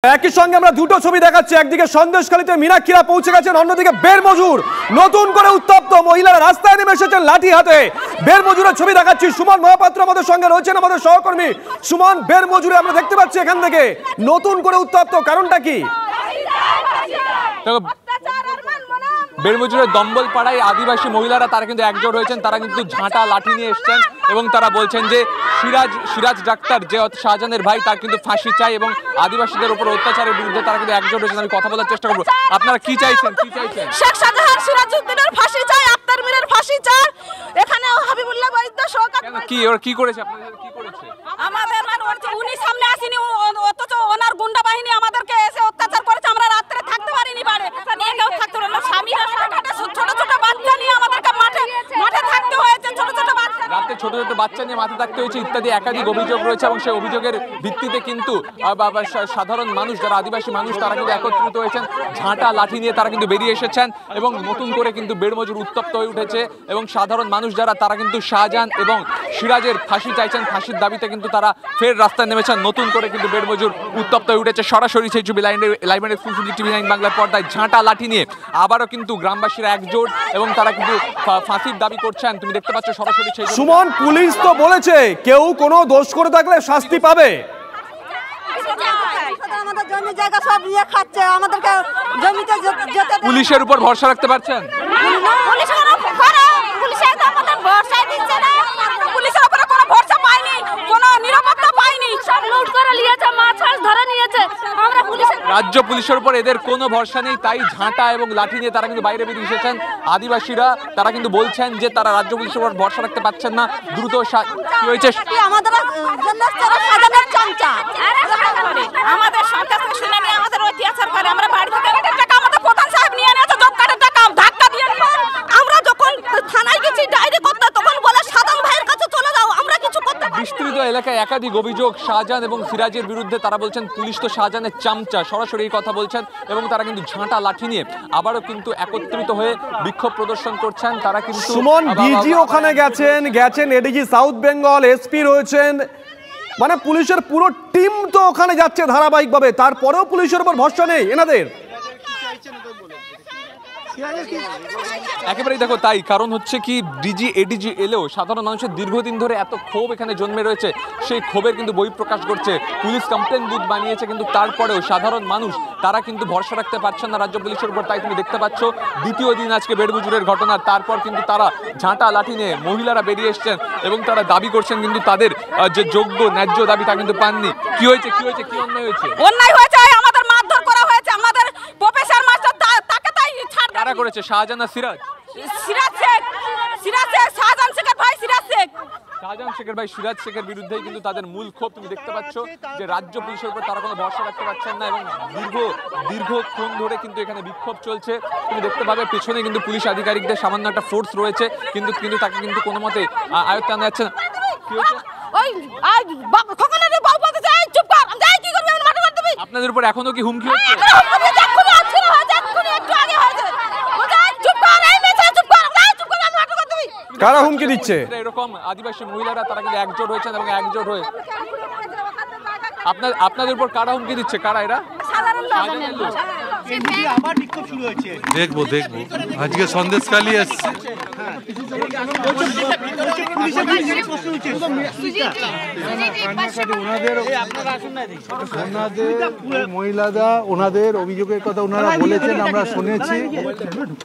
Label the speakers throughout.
Speaker 1: একই সঙ্গে আমরা দুটো ছবি দেখাচ্ছি, একদিকে সন্দেশখালীতে মীনাক্ষীরা পৌঁছে গেছেন, অন্যদিকে বের মজুর নতুন করে উত্তপ্ত, মহিলারা রাস্তায় নেমে এসেছেন লাঠি হাতে। বের মজুরের ছবি দেখাচ্ছি, সুমন মহাপাত্র আমাদের সঙ্গে রয়েছেন, আমাদের সহকর্মী সুমন। বের মজুরে আমরা দেখতে পাচ্ছি এখান থেকে নতুন করে উত্তপ্ত, কারণটা কি?
Speaker 2: বেরমজুরের দম্বল পাড়ায় আদিবাসী মহিলারা তারা কিন্তু একজোট হয়েছেন, তারা কিন্তু ঝাঁটা লাঠি নিয়ে এসছেন এবং তারা বলছেন যে সিরাজ ডাক্তার যে শাহজাহানের ভাই তার কিন্তু ফাঁসি চাই এবং আদিবাসীদের উপর অত্যাচারের বিরুদ্ধে তারা কিন্তু একজোট হয়েছেন। আমি কথা বলার চেষ্টা করবো, আপনারা কি চাইছেন?
Speaker 3: শেখ শাহজাহান সিরাজউদ্দিনের ফাঁসি চাই, আক্তার মীরের ফাঁসি চাই। এখানে হাবিবুল্লাহ বৈদ্য সহকারী
Speaker 2: কি ওরা কি করেছে, আপনাদের কি করেছে?
Speaker 3: আমাদের উনি সামনে আসেনি, অথচ ওনার গুন্ডা বাহিনী আমাদেরকে এসে অত্যাচার করেছে। আমরা রাত্রে থাকতে পারিনি, বাড়ি নিয়ে কেউ থাকতে পারল না। স্বামীরা ছোট ছোট বাচ্চা নিয়ে আমাদেরকে মাঠে থাকতে হয়েছে, ছোট ছোট বাচ্চা
Speaker 2: রাতে ছোট ছোট বাচ্চা নিয়ে মাঠে থাকতে হয়েছে ইত্যাদি একাধিক অভিযোগ রয়েছে এবং সেই অভিযোগের ভিত্তিতে কিন্তু সাধারণ মানুষ যারা আদিবাসী মানুষ তারা কিন্তু একত্রিত হয়েছেন, ঝাঁটা লাঠি নিয়ে তারা কিন্তু বেরিয়ে এসেছেন এবং নতুন করে কিন্তু বেরমজুর উত্তপ্ত হয়ে উঠেছে এবং সাধারণ মানুষ যারা তারা কিন্তু শাহজাহান এবং সিরাজের ফাঁসি চাইছেন, ফাঁসির দাবিতে কিন্তু তারা ফের রাস্তায় নেমেছেন। নতুন করে কিন্তু বেরমজুর উত্তপ্ত হয়ে উঠেছে। সরাসরি সেই ছবি লাইভের এক্সক্লুসিভ টিভি 9 বাংলার পর্দায় ঝাঁটা লাঠি নিয়ে আবারও কিন্তু গ্রামবাসীরা একজোট এবং তারা কিন্তু ফাঁসির দাবি করছেন। তুমি দেখতে পাচ্ছ সরাসরি সেই
Speaker 1: সুমন, পুলিশ তো বলেছে কেউ কোনো দোষ করে থাকলে শাস্তি পাবে।
Speaker 3: আমাদের জমি জায়গা সব নিয়ে খাচ্ছে, আমাদেরকে জমিতে যেতে
Speaker 2: পুলিশের উপর ভরসা রাখতে পারছেন?
Speaker 3: পুলিশের আমাদের ভরসা দিচ্ছে না, পুলিশের উপরে কোনো ভরসা পাইনি, কোনো নিরাপত্তা পাইনি, সব লুট করে নিয়েছে, মাছ ধরে নিয়েছে। আমরা
Speaker 2: রাজ্য পুলিশের উপর এদের কোনো ভরসা নেই, তাই ঝাঁটা এবং লাঠি নিয়ে তারা কিন্তু বাইরে বেরিয়ে এসেছেন। আদিবাসীরা তারা কিন্তু বলছেন যে তারা রাজ্য পুলিশের উপর ভরসা রাখতে পারছেন না। দ্রুত কি হয়েছে
Speaker 3: আমাদের জন্য সাজানোর চামচা আমাদের সরকার শুনে নিয়ে আমাদের অত্যাচার করে। আমরা বাড়ি থেকে টাকা আমাদের প্রধান সাহেব নিয়ে নিয়েছে, জব কার্ডের টাকা ধাক্কা দিয়ে। আমরা যখন থানায় গেছি ডায়েরি করতে, তখন বলে সাধারণ ভাইয়ের কাছে চলে যাও, আমরা কিছু করতে পারি।
Speaker 2: বিস্তৃত এলাকায় একাধিক অভিযোগ শাহজাহান এবং সিরাজের বিরুদ্ধে। তারা বলছেন পুলিশ তো শাহজাহানের চামচা, সরাসরি এই কথা বলছেন এবং তারা কিন্তু ঝাঁটা লাঠি নিয়ে আবারও কিন্তু একত্রিত হয়ে বিক্ষোভ প্রদর্শন করছেন। তারা কিন্তু
Speaker 1: সুমন, ডিজি ওখানে গেছেন এডিজি সাউথ বেঙ্গল, এসপি রয়েছেন, মানে পুলিশের পুরো টিম তো ওখানে যাচ্ছে ধারাবাহিকভাবে, তারপরেও পুলিশের উপর ভরসা নেই এনাদের।
Speaker 2: একেবারেই দেখো তাই, কারণ হচ্ছে কি ডিজি এডিজি এলেও সাধারণ মানুষের দীর্ঘদিন ধরে এত ক্ষোভ এখানে জন্মে রয়েছে, সেই ক্ষোভের কিন্তু বহিঃপ্রকাশ করছে। পুলিশ কমপ্লেন বুথ বানিয়েছে, কিন্তু তারপরেও সাধারণ মানুষ তারা কিন্তু ভরসা রাখতে পারছেন না রাজ্য পুলিশের উপর। তাই তুমি দেখতে পাচ্ছ দ্বিতীয় দিন আজকে বেরমজুরের ঘটনা, তারপর কিন্তু তারা ঝাঁটা লাঠি নিয়ে মহিলারা বেরিয়ে এসছেন এবং তারা দাবি করছেন কিন্তু তাদের যে যোগ্য ন্যায্য দাবি তা কিন্তু পাননি। কি হয়েছে কি অন্যায় হয়েছে?
Speaker 3: অন্যায় হয়েছে, আমাদের মারধর করা হয়েছে, আমাদের প্রফেসর মাস্টার তাকে তাই ছাড়
Speaker 2: কারা করেছে? শাহজাহান আর সিরাজ?
Speaker 3: সিরাজ শেখ, শাহজাহান শেখের ভাই সিরাজ শেখ।
Speaker 2: শাহজাহান শেখের ভাই সিরাজ শেখের বিরুদ্ধেই কিন্তু তাদের মূল ক্ষোভ। তুমি দেখতে পাচ্ছ যে রাজ্য পুলিশের উপর তারা কোনো ভরসা রাখতে পারছেন না এবং দীর্ঘক্ষণ ধরে কিন্তু এখানে বিক্ষোভ চলছে। তুমি দেখতে পাবে পেছনে কিন্তু পুলিশ আধিকারিকদের সামান্য একটা ফোর্স রয়েছে, কিন্তু তাকে কিন্তু কোনো মতে আয়ত্তে আনা যাচ্ছে না। কি হয়েছে? আপনাদের উপর এখনো কি হুমকি হচ্ছে?
Speaker 1: কারা হুমকি দিচ্ছে?
Speaker 2: এরকম আদিবাসী মহিলারা তারা কিন্তু একজোট হয়েছেন এবং একজোট হয়ে আপনাদের উপর কারা হুমকি দিচ্ছে? কারা এরা?
Speaker 4: দেখবো আজকে সন্দেশখালী এসছে। ওনাদের অভিযোগের কথা ওনারা বলেছেন, আমরা শুনেছি,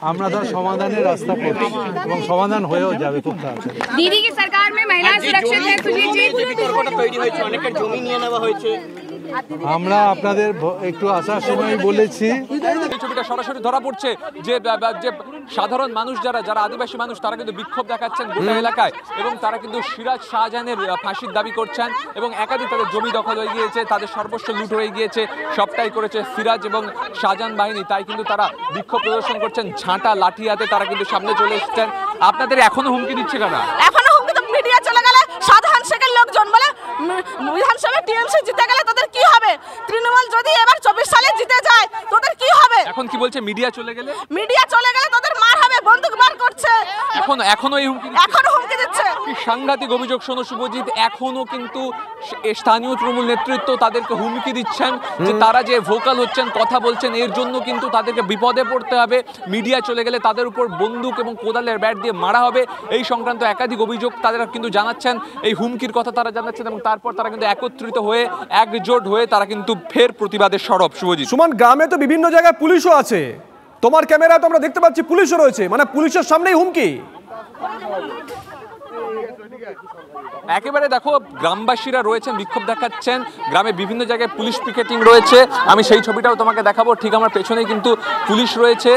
Speaker 4: আমরা তার সমাধানের রাস্তা করছি এবং সমাধান হয়েও যাবে খুব তাড়াতাড়ি।
Speaker 5: দিদি কি সরকার में महिला सुरक्षित है?
Speaker 4: আমরা আপনাদের একটু আসার সময় বলেছি।
Speaker 2: এই ছবিটা সরাসরি ধরা পড়ছে যে সাধারণ মানুষ যারা আদিবাসী মানুষ তারা কিন্তু বিক্ষোভ দেখাচ্ছেন গোটা এলাকায় এবং তারা কিন্তু সিরাজ শাহজাহানের ফাঁসির দাবি করছেন এবং একাধিক তাদের জমি দখল হয়ে গিয়েছে, তাদের সর্বস্ব লুট হয়ে গিয়েছে, সবটাই করেছে সিরাজ এবং শাহজাহান বাহিনী। তাই কিন্তু তারা বিক্ষোভ প্রদর্শন করছেন, ঝাঁটা লাঠি হাতে তারা কিন্তু সামনে চলে এসেছেন। আপনাদের এখনো হুমকি দিচ্ছে কারা?
Speaker 3: এখনো হুমকি তো মিডিয়া চলে গেলে শাহজাহান শেখের লোকজন বলে বিধানসভায় টিএমসি জিতে গেলে তোদের কি হবে, তৃণমূল যদি এবার 24 সালে জিতে যায় তোদের কি হবে।
Speaker 2: এখন কি বলছে? মিডিয়া চলে গেলে
Speaker 3: তোদের মার হবে, বন্দুক বার করছে,
Speaker 2: এখনো এই হুমকি
Speaker 3: এখনো হুমকি দিচ্ছে।
Speaker 2: সাংঘাতিক অভিযোগ শোনো শুভজিৎ, এখনো কিন্তু স্থানীয় তৃণমূল নেতৃত্ব তাদেরকে হুমকি দিচ্ছেন যে তারা যে ভোকাল হচ্ছেন, কথা বলছেন, এর জন্য কিন্তু তাদেরকে বিপদে পড়তে হবে, মিডিয়া চলে গেলে তাদের উপর বন্দুক এবং কোদালের ব্যাট দিয়ে মারা হবে, এই সংক্রান্ত একাধিক অভিযোগ তারা কিন্তু জানাচ্ছেন, এই হুমকির কথা তারা জানাচ্ছেন এবং তারপর তারা কিন্তু একত্রিত হয়ে একজোট হয়ে তারা কিন্তু ফের প্রতিবাদের সরব। শুভজিৎ,
Speaker 1: সুমন, গ্রামে তো বিভিন্ন জায়গায় পুলিশও আছে, তোমার ক্যামেরায় তো আমরা দেখতে পাচ্ছি পুলিশও রয়েছে, মানে পুলিশের সামনেই হুমকি।
Speaker 2: একেবারে দেখো, গ্রামবাসীরা রয়েছেন, বিক্ষোভ দেখাচ্ছেন, গ্রামে বিভিন্ন জায়গায় পুলিশ পিকেটিং রয়েছে, আমি সেই ছবিটাও তোমাকে দেখাবো, ঠিক আমার পেছনেই কিন্তু পুলিশ রয়েছে।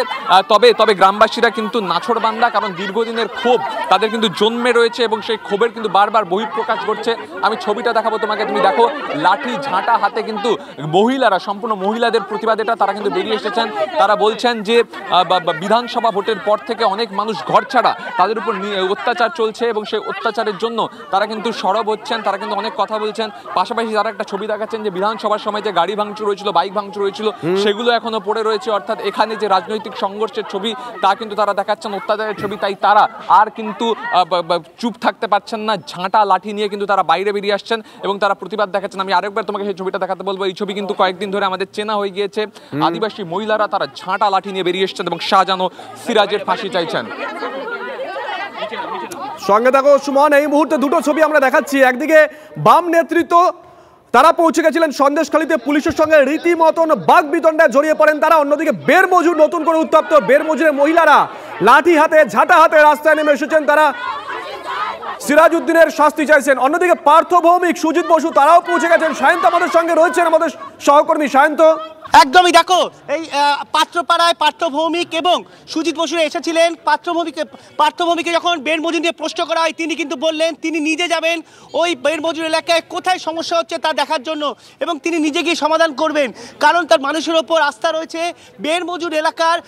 Speaker 2: তবে গ্রামবাসীরা কিন্তু নাছোড়বান্দা, কারণ দীর্ঘদিনের ক্ষোভ তাদের কিন্তু জন্মে রয়েছে এবং সেই ক্ষোভের কিন্তু বারবার বহিঃপ্রকাশ করছে। আমি ছবিটা দেখাবো তোমাকে, তুমি দেখো, লাঠি ঝাঁটা হাতে কিন্তু মহিলারা, সম্পূর্ণ মহিলাদের প্রতিবাদ এটা, তারা কিন্তু বেরিয়ে এসেছেন। তারা বলছেন যে বিধানসভা ভোটের পর থেকে অনেক মানুষ ঘর ছাড়া, তাদের উপর অত্যাচার চলছে এবং সেই অত্যাচারের জন্য তারা কিন্তু সরব হচ্ছেন, তারা কিন্তু অনেক কথা বলছেন। পাশাপাশি তারা একটা ছবি দেখাচ্ছেন যে বিধানসভার সময় যে গাড়ি ভাঙচুর হয়েছিল, বাইক ভাঙচুর হয়েছিল, সেগুলো এখনো পড়ে রয়েছে, অর্থাৎ এখানে যে রাজনৈতিক সংঘর্ষের ছবি তা কিন্তু তারা দেখাচ্ছেন, অত্যাচারের ছবি। তাই তারা আর কিন্তু চুপ থাকতে পারছেন না, ঝাঁটা লাঠি নিয়ে কিন্তু তারা বাইরে বেরিয়ে আসছেন এবং তারা প্রতিবাদ দেখাচ্ছেন। আমি আরেকবার তোমাকে সেই ছবিটা দেখাতে বলবো, এই ছবি কিন্তু কয়েকদিন ধরে আমাদের চেনা হয়ে গিয়েছে। আদিবাসী মহিলারা তারা ঝাঁটা লাঠি নিয়ে বেরিয়ে এসছেন এবং শাহজাহান ও সিরাজের ফাঁসি চাইছেন।
Speaker 1: সঙ্গে থাকো সুমন, এই মুহূর্তে দুটো ছবি আমরা দেখাচ্ছি। একদিকে বাম নেতৃত্ব তারা পৌঁছে গেছিলেন সন্দেশখালীতে, পুলিশের সঙ্গে রীতিমতন বাগবিতণ্ডায় জড়িয়ে পড়েন তারা। অন্যদিকে বের মজুর নতুন করে উত্তপ্ত, বের মজুরের মহিলারা লাঠি হাতে ঝাঁটা হাতে রাস্তায় নেমে এসেছেন, তারা সিরাজউদ্দিনের শাস্তি চাইছেন। অন্যদিকে পার্থ ভৌমিক, সুজিত বসু তারাও পৌঁছে গেছেন। সায়ন্ত আমাদের সঙ্গে রয়েছেন, আমাদের সহকর্মী সায়ন্ত।
Speaker 6: একদমই, দেখো এই পাত্রপাড়ায় পার্থ ভৌমিক এবং সুজিত বসুরা এসেছিলেন। পার্থ ভৌমিককে যখন বের মজুর নিয়ে প্রশ্ন করা হয়, তিনি কিন্তু বললেন তিনি নিজে যাবেন ওই বের মজুর এলাকায় কোথায় সমস্যা হচ্ছে তা দেখার জন্য এবং তিনি নিজে গিয়ে সমাধান করবেন, কারণ তার মানুষের ওপর আস্থা রয়েছে। বের মজুর এলাকার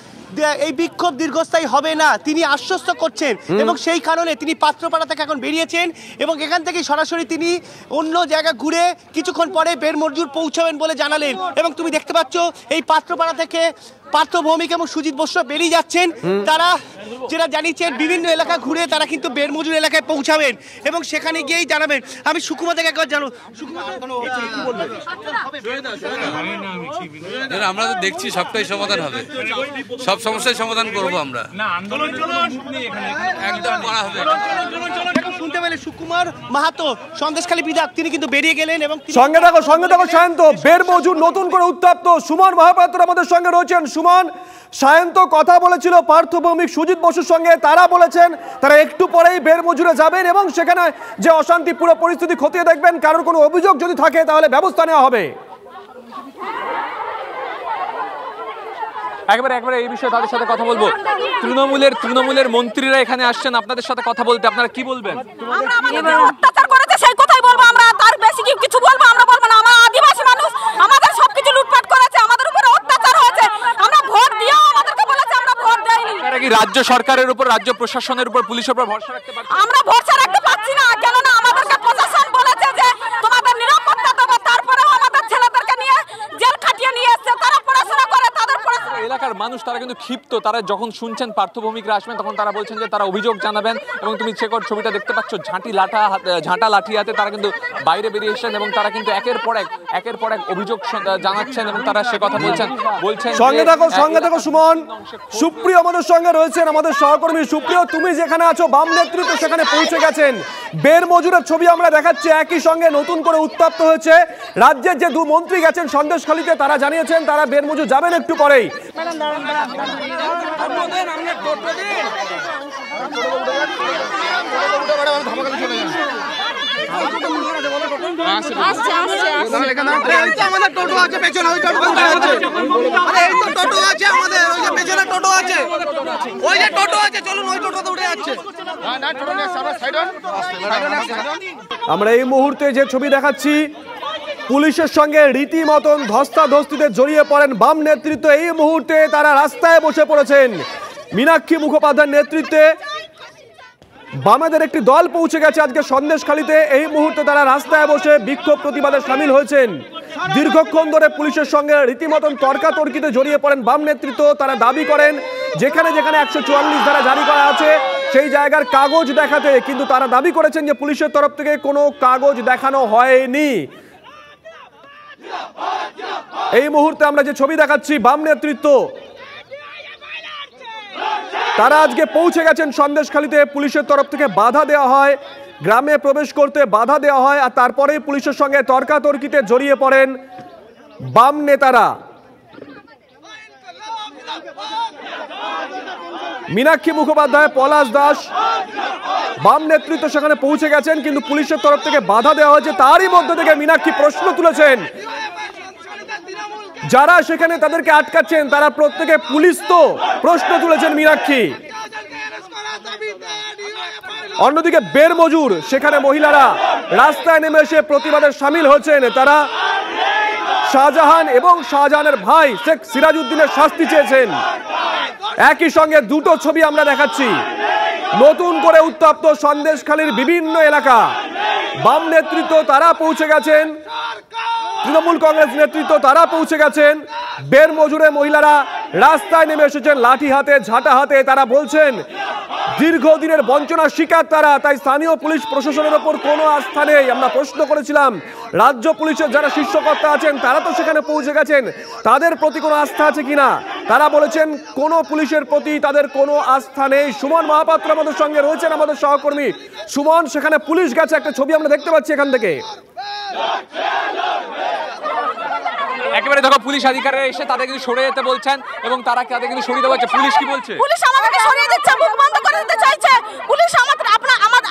Speaker 6: এই বিক্ষোভ দীর্ঘস্থায়ী হবে না, তিনি আশ্বস্ত করছেন এবং সেই কারণে তিনি পাত্রপাড়া থেকে এখন বেরিয়েছেন এবং এখান থেকে সরাসরি তিনি অন্য জায়গা ঘুরে কিছুক্ষণ পরে বের মজুর পৌঁছাবেন বলে জানালেন। এবং তুমি দেখতে পাচ্ছ এই পাত্রপাড়া থেকে পার্থ ভৌমিক এবং সুজিত বসু বেরিয়ে যাচ্ছেন। তারা যেটা জানিয়েছেন বিভিন্ন এলাকা ঘুরে তারা কিন্তু বের মজুর এলাকায় পৌঁছাবেন এবং সেখানে গিয়েই জানাবেন। আমি সুকুমার থেকে একবার জানো,
Speaker 7: আমরা তো দেখছি সবটাই সমাধান হবে, সব সমস্যার সমাধান করবো আমরা, একদম করা হবে।
Speaker 6: শুনতে পেলে সুকুমার মাহাতো সন্দেশখালী বিধায়ক, তিনি কিন্তু বেরিয়ে গেলেন এবং
Speaker 1: সঙ্গে থাকো সায়ন্ত, বের মজুর নতুন করে উত্তপ্ত। সুমন মহাপাত্র আমাদের সঙ্গে রয়েছেন। সুমন, সায়ন্ত কথা বলেছিল পার্থ ভৌমিক সুজিত বসুর সঙ্গে, তারা বলেছেন তারা একটু পরেই বের মজুরে যাবেন এবং সেখানে যে অশান্তি পুরো পরিস্থিতি খতিয়ে দেখবেন, কারোর কোনো অভিযোগ যদি থাকে তাহলে ব্যবস্থা নেওয়া হবে।
Speaker 2: একবারে এই বিষয়ে তাদের সাথে কথা বলবো। তৃণমূলের মন্ত্রীরা এখানে আসছেন আপনাদের সাথে কথা বলতে, আপনারা কি বলবেন?
Speaker 3: অত্যাচার করেছে সেই কথাই বলবো আমরা, তার বেশি কিছু বলবো আমরা বলবো না। আমরা আদিবাসী মানুষ, আমাদের সবকিছু লুটপাট করেছে, আমাদের উপরে অত্যাচার হয়েছে, আমরা ভোট দিয়েও আমাদেরকে বলেছে আমরা ভোট দেইনি।
Speaker 2: আপনারা কি রাজ্য সরকারের উপর, রাজ্য প্রশাসনের উপর, পুলিশের উপর ভরসা রাখতে পারছেন?
Speaker 3: আমরা ভরসা রাখতে পারছি না, কেননা আমাদেরকে প্রশাসন বলেছে যে তোমাদের নিরাপত্তা দেবো, তারপরেও আমাদের ছেলেদেরকে নিয়ে জেল খাটিয়ে নিয়ে এসছে। তারা পড়াশোনা করে, তাদের পড়াশোনা।
Speaker 2: এলাকার মানুষ তারা কিন্তু ক্ষিপ্ত, তারা যখন শুনছেন পার্থ ভৌমিকরা আসবেন তখন তারা বলছেন যে তারা অভিযোগ জানাবেন এবং তুমি চেকর ছবিটা দেখতে পাচ্ছ, ঝাঁটা লাঠি হাতে তারা কিন্তু বাইরে বেরিয়ে এসেছেন এবং তারা কিন্তু একের পর এক অভিযোগ জানাচ্ছেন এবং তারা সে কথা বলছেন।
Speaker 1: সঙ্গে থাকো সুমন। সুপ্রিয় আমাদের সঙ্গে রয়েছেন, আমাদের সহকর্মী সুপ্রিয়, তুমি যেখানে আছো বাম নেতৃত্ব সেখানে পৌঁছে গেছেন। বের মজুরের ছবি আমরা দেখাচ্ছি, একই সঙ্গে নতুন করে উত্তপ্ত হয়েছে। রাজ্যের যে দু মন্ত্রী গেছেন সন্দেশখালীতে, তারা জানিয়েছেন তারা বের মজুর যাবেন একটু পরেই।
Speaker 8: আমাদের টোটো আছে পেছনে, ওই টোটো আছে, এই তো টোটো আছে আমাদের, ওই যে পেছনে টোটো আছে, ওই যে টোটো আছে, চলুন ওই টোটোতে উঠে যাচ্ছে।
Speaker 1: আমরা এই মুহূর্তে যে ছবি দেখাচ্ছি, পুলিশের সঙ্গে রীতিমতন ধস্তাধস্তিতে জড়িয়ে পড়েন বাম নেতৃত্ব। এই মুহূর্তে তারা রাস্তায় বসে পড়েছেন। মীনাক্ষী মুখোপাধ্যায়ের নেতৃত্বে বামেদের একটি দল পৌঁছে গেছে আজকে সন্দেশখালীতে। এই মুহূর্তে তারা রাস্তায় বসে বিক্ষোভ প্রতিবাদে সামিল হয়েছেন। দীর্ঘক্ষণ ধরে পুলিশের সঙ্গে রীতিমতন তর্কাতর্কিতে জড়িয়ে পড়েন বাম নেতৃত্ব। তারা দাবি করেন যেখানে 144 ধারা জারি করা আছে সেই জায়গার কাগজ দেখাতে, কিন্তু তারা দাবি করেছেন যে পুলিশের তরফ থেকে কোনো কাগজ দেখানো হয়নি। এই মুহূর্তে আমরা যে ছবি দেখাচ্ছি, বাম নেতৃত্ব তারা আজকে পৌঁছে গেছেন সন্দেশখালীতে। পুলিশের তরফ থেকে বাধা দেওয়া হয়, গ্রামে প্রবেশ করতে বাধা দেওয়া হয়, আর তারপরেই পুলিশের সঙ্গে তর্কাতর্কিতে জড়িয়ে পড়েন বাম নেতারা। মীনাক্ষী মুখোপাধ্যায়, পলাশ দাস, বাম নেতৃত্ব সেখানে পৌঁছে গেছেন, কিন্তু পুলিশের তরফ থেকে বাধা দেওয়া হয়েছে। তারই মধ্যে থেকে মীনাক্ষী প্রশ্ন তুলেছেন, যারা সেখানে তাদেরকে আটকাচ্ছেন তারা প্রত্যেকে পুলিশ তো, প্রশ্ন তুলেছেন মীনাক্ষী। অন্যদিকে বের মজুর, সেখানে মহিলারা রাস্তায় নেমে এসে প্রতিবাদে সামিল হয়েছেন। তারা শাহজাহান এবং শাহজাহানের ভাই শেখ সিরাজউদ্দিনের শাস্তি চেয়েছেন। একই সঙ্গে দুটো ছবি আমরা দেখাচ্ছি। নতুন করে উত্তপ্ত সন্দেশখালীর বিভিন্ন এলাকা। বাম নেতৃত্ব তারা পৌঁছে গেছেন, তৃণমূল কংগ্রেস নেতৃত্ব তারা পৌঁছে গেছেন। বের মজুরে মহিলারা রাস্তায় নেমে এসেছেন লাঠি হাতে, ঝাঁটা হাতে। তারা বলছেন দীর্ঘদিনের বঞ্চনার শিকার তারা, তাই স্থানীয় পুলিশ প্রশাসনের ওপর কোনো আস্থা নেই। আমরা প্রশ্ন করেছিলাম রাজ্য পুলিশের যারা শীর্ষকর্তা আছেন তারা তো সেখানে পৌঁছে গেছেন, তাদের প্রতি কোনো আস্থা আছে কিনা। তারা বলেছেন কোনো পুলিশের প্রতি তাদের কোনো আস্থা নেই। সুমন মহাপাত্র আমাদের সঙ্গে রয়েছেন, আমাদের সহকর্মী। সুমন, সেখানে পুলিশ গেছে, একটা ছবি আমরা দেখতে পাচ্ছি এখান থেকে।
Speaker 2: একেবারে দেখো, পুলিশ আধিকারিকরা এসে তাদের কিন্তু সরে যেতে বলছেন এবং তারা তাদের কিন্তু সরিয়ে দেওয়া হচ্ছে। পুলিশ কি বলছে?
Speaker 3: পুলিশ আমাদেরকে সরিয়ে দিচ্ছে, মুখ বন্ধ করে দিতে চাইছে। পুলিশ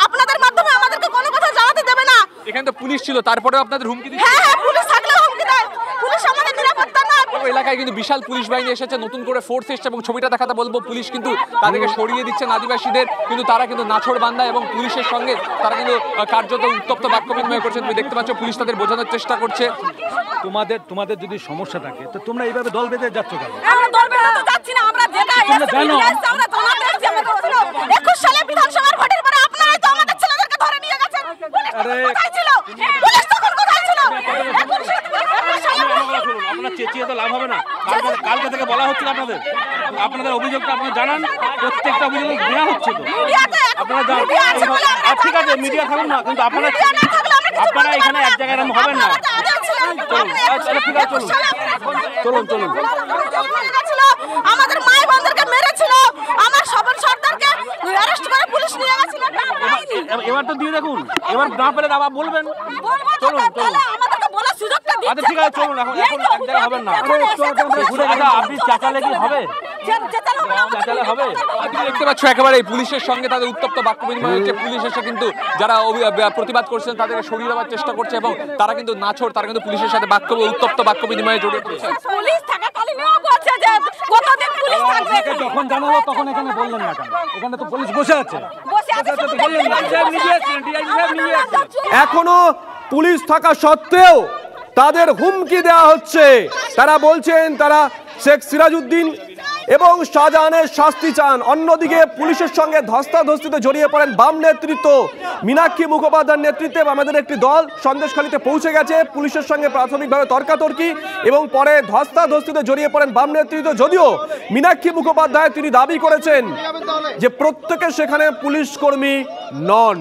Speaker 3: আপনাদের মাধ্যমে আমাদেরকে কোনো কথা জানাতে দেবে না।
Speaker 2: এখানে তো পুলিশ ছিল, তারপরেও আপনাদের হুমকি দিচ্ছে?
Speaker 3: হ্যাঁ, পুলিশ থাকলে হুমকি দেয়। পুলিশ আমাদের নিরাপত্তা না।
Speaker 2: এলাকায় কিন্তু বিশাল পুলিশ বাহিনী এসেছে, নতুন করে ফোর্স এসেছে এবং ছবিটা দেখাতে বলবো। পুলিশ কিন্তু তাদেরকে সরিয়ে দিচ্ছেন আদিবাসীদের, কিন্তু তারা কিন্তু নাছোড় বান্দা এবং পুলিশের সঙ্গে তারা কিন্তু কার্যত উত্তপ্ত বাক্য বিনিময় করছেন। তুমি দেখতে পাচ্ছ পুলিশ তাদের বোঝানোর চেষ্টা করছে।
Speaker 4: তোমাদের যদি সমস্যা থাকে তো তোমরা এইভাবে দল বেঁধে যাচ্ছ কেন?
Speaker 3: আমরা দল বেঁধে তো যাচ্ছি না, আমরা যেটা
Speaker 4: জানো
Speaker 3: আমরা জানাতে এসেছি। আমাদের ছিল 21 সালে বিধানসভার ভোটের পরে আপনারাই তো আমাদের ছেলেদেরকে ধরে নিয়ে গেছেন। পুলিশ কোথায় ছিল? পুলিশ তখন কোথায় ছিল?
Speaker 9: আপনারা চেঁচিয়ে তো লাভ হবে না। কালকে থেকে বলা হচ্ছে আপনাদের অভিযোগটা আপনারা জানান, প্রত্যেকটা অভিযোগ নেওয়া হচ্ছে তো। আপনারা ঠিক আছে, মিডিয়া থাকুন না, কিন্তু আপনারা এখানে এক জায়গায় এরকম হবেন না। ঠিক আছে, চলুন।
Speaker 3: আমাদের মাই বোনদেরকে মেরেছিল, আমার সবার সর্দারকে অ্যারেস্ট করে পুলিশ নিয়ে গেছিল।
Speaker 9: এবার তো দিয়ে দেখুন, এবার না পেলে আবার বলবেন। চলুন।
Speaker 3: আমাদেরকে বলার সুযোগটা দিন।
Speaker 9: আচ্ছা ঠিক আছে, চলুন। এখন এক জায়গায় হবেন না। আপনি চাচালে কি হবে? চাচালে হবে।
Speaker 2: দেখতে পাচ্ছ একেবারে পুলিশের সঙ্গে তাদের উত্তপ্ত বাক্য বিনিময় হচ্ছে। পুলিশ এসে কিন্তু যারা প্রতিবাদ করছেন তাদেরকে সরিয়ে দেওয়ার চেষ্টা করছে এবং তারা কিন্তু নাছোড়, তারা কিন্তু পুলিশের সাথে উত্তপ্ত বাক্য বিনিময়ে জড়িয়ে পড়ছে।
Speaker 3: পুলিশ থাকাকালীনও বলছে যে কতদিন পুলিশ থাকবে।
Speaker 4: যখন জানালো তখন এখানে বললেন না কেন? এখানে তো পুলিশ বসে আছে।
Speaker 1: এখনো পুলিশ থাকা সত্ত্বেও তাদের হুমকি দেওয়া হচ্ছে। তারা বলছেন তারা শেখ সিরাজউদ্দিন এবং শাহজাহানের শাস্তি চান। অন্যদিকে পুলিশের সঙ্গে ধস্তাধস্তিতে জড়িয়ে পড়েন বাম নেতৃত্ব। মীনাক্ষী মুখোপাধ্যায়ের নেতৃত্বে আমাদের একটি দল সন্দেশখালীতে পৌঁছে গেছে। পুলিশের সঙ্গে প্রাথমিকভাবে তর্কাতর্কি এবং পরে ধস্তাধস্তিতে জড়িয়ে পড়েন বাম নেতৃত্ব। যদিও মীনাক্ষী মুখোপাধ্যায় তিনি দাবি করেছেন যে প্রত্যেকে সেখানে পুলিশ কর্মী নন।